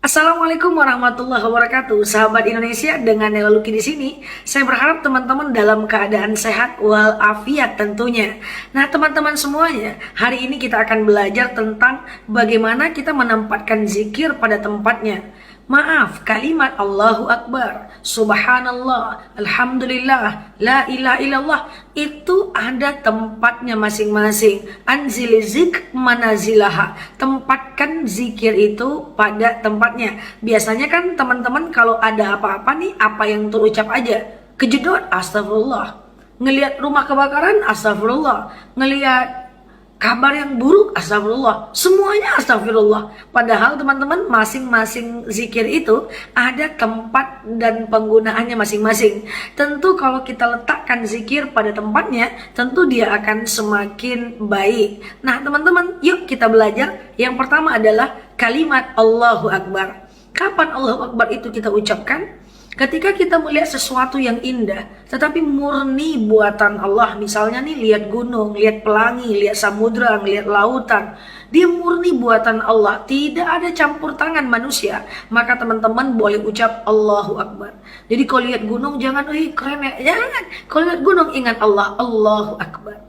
Assalamualaikum warahmatullahi wabarakatuh, sahabat Indonesia. Dengan Nela Luki di sini, saya berharap teman-teman dalam keadaan sehat walafiat tentunya. Nah, teman-teman semuanya, hari ini kita akan belajar tentang bagaimana kita menempatkan zikir pada tempatnya. Maaf, kalimat Allahu Akbar, Subhanallah, Alhamdulillah, La ilaha illallah itu ada tempatnya masing-masing. Anzil zik manazilaha. Tempatkan zikir itu pada tempatnya. Biasanya kan teman-teman kalau ada apa-apa nih, apa yang terucap aja. Kejedot, astagfirullah. Ngelihat rumah kebakaran, astagfirullah. Ngelihat kabar yang buruk, astagfirullah. Semuanya astagfirullah. Padahal teman-teman, masing-masing zikir itu ada tempat dan penggunaannya masing-masing. Tentu kalau kita letakkan zikir pada tempatnya, tentu dia akan semakin baik. Nah teman-teman, yuk kita belajar. Yang pertama adalah kalimat Allahu Akbar. Kapan Allahu Akbar itu kita ucapkan? Ketika kita melihat sesuatu yang indah, tetapi murni buatan Allah, misalnya nih lihat gunung, lihat pelangi, lihat samudra, lihat lautan, dia murni buatan Allah, tidak ada campur tangan manusia, maka teman-teman boleh ucap Allahu Akbar. Jadi kalau lihat gunung jangan, keren ya, jangan. Kalau lihat gunung ingat Allah, Allahu Akbar.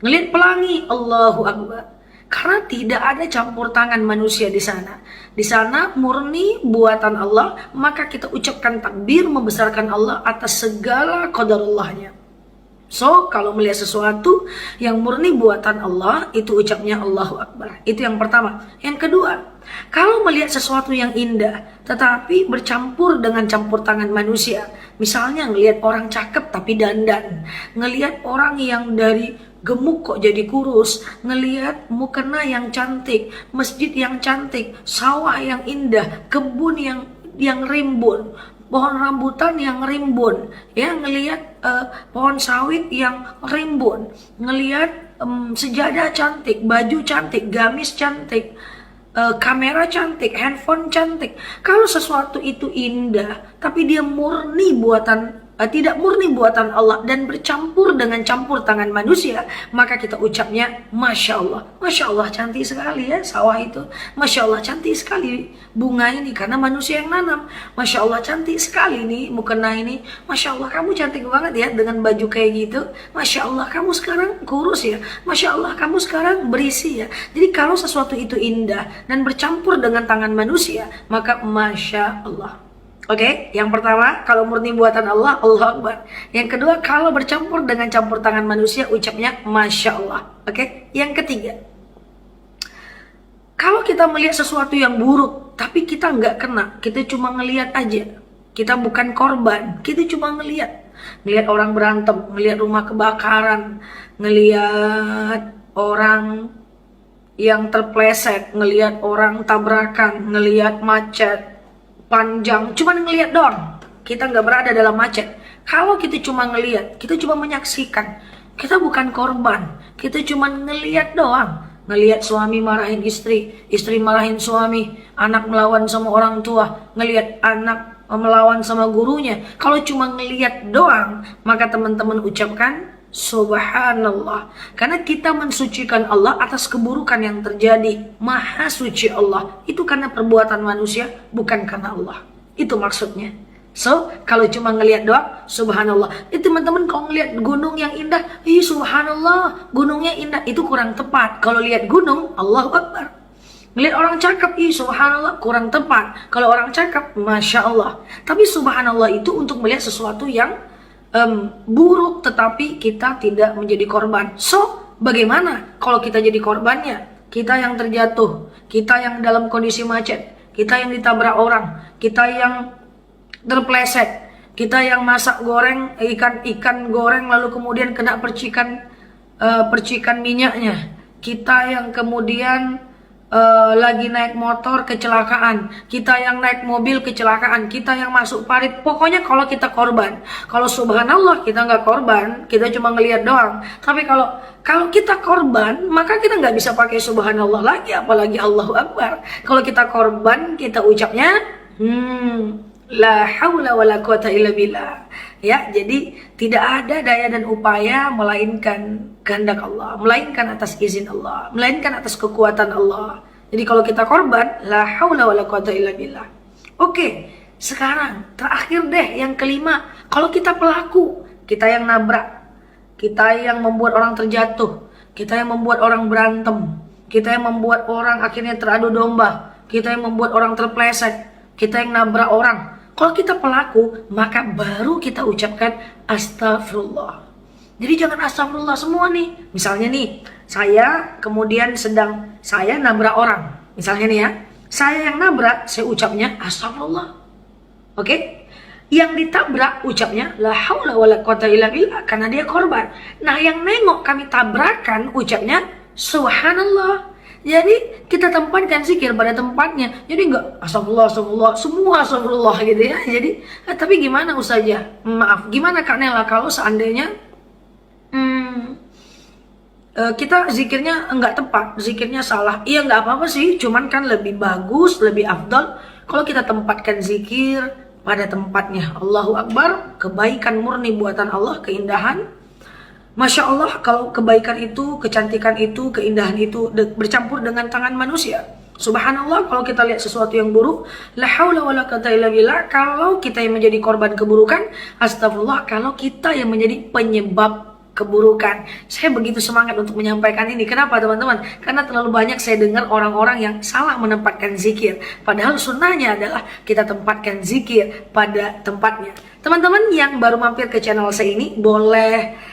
Ngelihat pelangi, Allahu Akbar. Karena tidak ada campur tangan manusia di sana. Di sana murni buatan Allah, maka kita ucapkan takbir membesarkan Allah atas segala qadarullahnya. So, kalau melihat sesuatu yang murni buatan Allah, itu ucapnya Allahu Akbar. Itu yang pertama. Yang kedua, kalau melihat sesuatu yang indah, tetapi bercampur dengan campur tangan manusia. Misalnya ngelihat orang cakep tapi dandan. Ngelihat orang yang dari gemuk kok jadi kurus, ngelihat mukena yang cantik, masjid yang cantik, sawah yang indah, kebun yang rimbun, pohon rambutan yang rimbun, ya ngelihat pohon sawit yang rimbun, ngelihat sejadah cantik, baju cantik, gamis cantik, kamera cantik, handphone cantik. Kalau sesuatu itu indah, tapi dia murni buatan tidak murni buatan Allah dan bercampur dengan campur tangan manusia, maka kita ucapnya Masya Allah. Masya Allah cantik sekali ya sawah itu. Masya Allah cantik sekali bunga ini karena manusia yang nanam. Masya Allah cantik sekali nih mukena ini. Masya Allah kamu cantik banget ya dengan baju kayak gitu. Masya Allah kamu sekarang kurus ya. Masya Allah kamu sekarang berisi ya. Jadi kalau sesuatu itu indah dan bercampur dengan tangan manusia, maka Masya Allah. Oke, yang pertama kalau murni buatan Allah, Allahu Akbar. Yang kedua kalau bercampur dengan campur tangan manusia, ucapnya Masya Allah. Oke, yang ketiga, kalau kita melihat sesuatu yang buruk tapi kita nggak kena, kita cuma ngelihat aja, kita bukan korban, kita cuma ngelihat orang berantem, ngelihat rumah kebakaran, ngelihat orang yang terpleset, ngelihat orang tabrakan, ngelihat macet panjang, cuma ngelihat doang. Kita nggak berada dalam macet. Kalau kita cuma ngelihat, kita cuma menyaksikan, kita bukan korban, kita cuma ngelihat doang. Ngelihat suami marahin istri, istri marahin suami, anak melawan sama orang tua, ngelihat anak melawan sama gurunya. Kalau cuma ngelihat doang, maka teman-teman ucapkan Subhanallah. Karena kita mensucikan Allah atas keburukan yang terjadi. Maha suci Allah. Itu karena perbuatan manusia, bukan karena Allah. Itu maksudnya. So, kalau cuma ngelihat doang, Subhanallah. Itu teman-teman kalau ngelihat gunung yang indah, Subhanallah, gunungnya indah. Itu kurang tepat. Kalau lihat gunung, Allahu Akbar. Ngelihat orang cakep, Subhanallah, kurang tepat. Kalau orang cakep, Masya Allah. Tapi Subhanallah itu untuk melihat sesuatu yang buruk, tetapi kita tidak menjadi korban. So, bagaimana kalau kita jadi korbannya? Kita yang terjatuh, kita yang dalam kondisi macet, kita yang ditabrak orang, kita yang terpleset, kita yang masak goreng ikan goreng lalu kemudian kena percikan minyaknya, kita yang kemudian lagi naik motor kecelakaan, kita yang naik mobil kecelakaan, kita yang masuk parit. Pokoknya kalau kita korban, kalau Subhanallah kita nggak korban, kita cuma ngelihat doang. Tapi kalau kita korban, maka kita nggak bisa pakai Subhanallah lagi, apalagi Allahu Akbar. Kalau kita korban, kita ucapnya la haula wala quwata illa billah. Ya, jadi tidak ada daya dan upaya melainkan kehendak Allah, melainkan atas izin Allah, melainkan atas kekuatan Allah. Jadi kalau kita korban, la haula wala quwata illa billah. Oke, sekarang terakhir deh yang kelima. Kalau kita pelaku, kita yang nabrak, kita yang membuat orang terjatuh, kita yang membuat orang berantem, kita yang membuat orang akhirnya teradu domba, kita yang membuat orang terpleset, kita yang nabrak orang. Kalau kita pelaku, maka baru kita ucapkan astagfirullah. Jadi jangan astagfirullah semua nih. Misalnya nih, saya kemudian saya nabrak orang. Misalnya nih ya, saya yang nabrak, saya ucapnya astagfirullah. Oke? Yang ditabrak ucapnya la haula wala quwata illa billah karena dia korban. Nah, yang nengok kami tabrakan ucapnya subhanallah. Jadi kita tempatkan zikir pada tempatnya. Jadi enggak astagfirullah, astagfirullah, semua astagfirullah gitu ya. Jadi tapi gimana Ustazah? Maaf, gimana Kak Nela kalau seandainya kita zikirnya enggak tepat, zikirnya salah? Iya enggak apa-apa sih, cuman kan lebih bagus, lebih afdal kalau kita tempatkan zikir pada tempatnya. Allahu Akbar, kebaikan murni buatan Allah, keindahan. Masya Allah, kalau kebaikan itu, kecantikan itu, keindahan itu bercampur dengan tangan manusia. Subhanallah, kalau kita lihat sesuatu yang buruk, la haula wala quwata illa billah, kalau kita yang menjadi korban keburukan, astagfirullah, kalau kita yang menjadi penyebab keburukan. Saya begitu semangat untuk menyampaikan ini. Kenapa teman-teman? Karena terlalu banyak saya dengar orang-orang yang salah menempatkan zikir. Padahal sunnahnya adalah kita tempatkan zikir pada tempatnya. Teman-teman yang baru mampir ke channel saya ini, boleh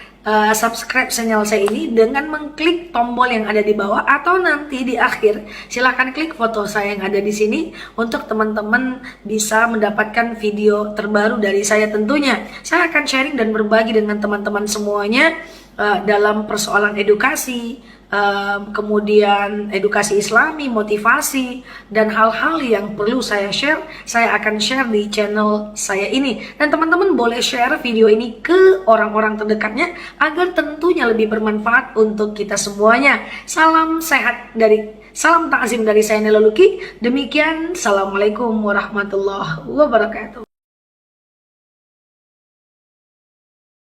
subscribe channel saya ini dengan mengklik tombol yang ada di bawah, atau nanti di akhir silahkan klik foto saya yang ada di sini untuk teman-teman bisa mendapatkan video terbaru dari saya. Tentunya saya akan sharing dan berbagi dengan teman-teman semuanya dalam persoalan edukasi, kemudian edukasi Islami, motivasi, dan hal-hal yang perlu saya share, saya akan share di channel saya ini. Dan teman-teman boleh share video ini ke orang-orang terdekatnya agar tentunya lebih bermanfaat untuk kita semuanya. Salam takzim dari saya Nela Luki. Demikian, assalamualaikum warahmatullahi wabarakatuh.